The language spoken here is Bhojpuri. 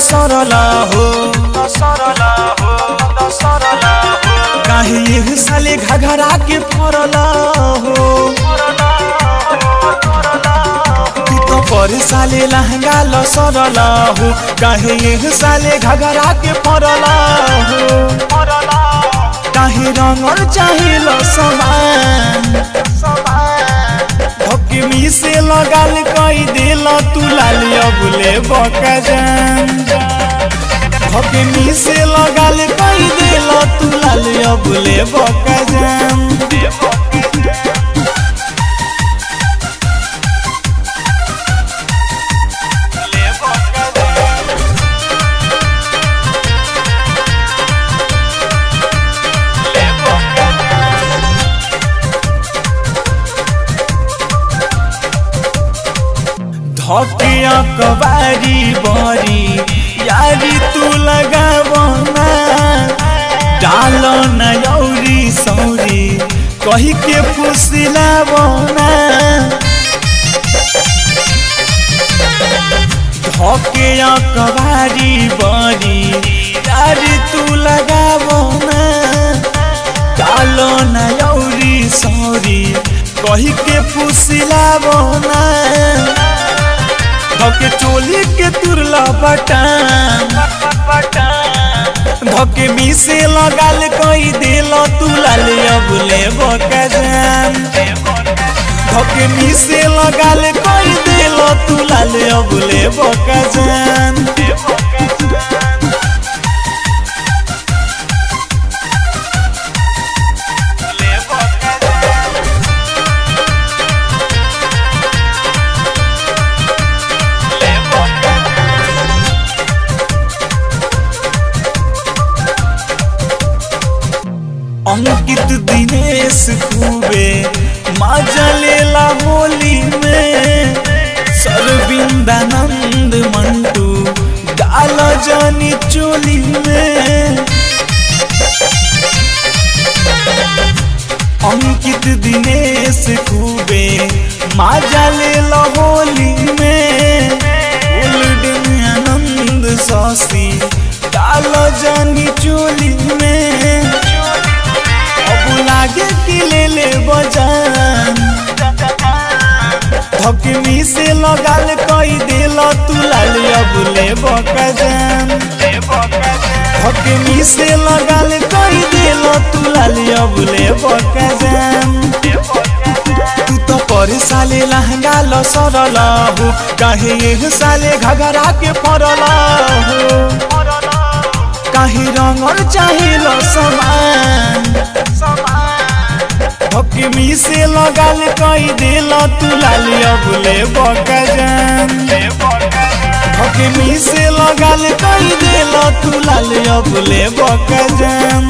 सरला हो काहे ये साले घघरा के फरला हो तू तो पर साले लहंगा ल सरला हो काहे ये साले घघरा के फरला हो काहे रंगल चाहिल समान धोके मी से लगाल कई दिल तू लाली अबुले बका जान धोके मी से लगाल कई दिल तू लाली अबुले बका जान धोके अकबारी बरी यारी तू लगावना डालो न यौरी सौरी कही के फुसलावना धोके अकबारी बरी यारी तू लगावना डालो न यौरी सौरी कही के फुसलावना धोके चोली के तुरला बटान धोके मी से लगाल कई दिल तू लाले अबुले बका जान धोके मी से लगाल कई दिल तू लाले अबुले बका जान अंकित दिनेश खूबे मजा लेला होली में सरविंदानंद मंटू डाल जानी चोली में अंकित दिनेश खूबे मजा लेला होली में गोल्डन आनंद सौसी डाल जानी चोली में लागे कि ले बजान धोके मी से लगाल कई दिल तू लाली अबुले बका जान धोके मी से लगाल कई दिल तू लाली अबुले बका जान तू तो पर साले लहंगा ल सरला हो काहे ये साले घघरा के फरला हो काहे रंगल चाहिल समान धोके मी से लगाल कई दिल तू लाली अबुले बका जान धोके मी से लगाल कई दिल तू लाली अबुले बका जान।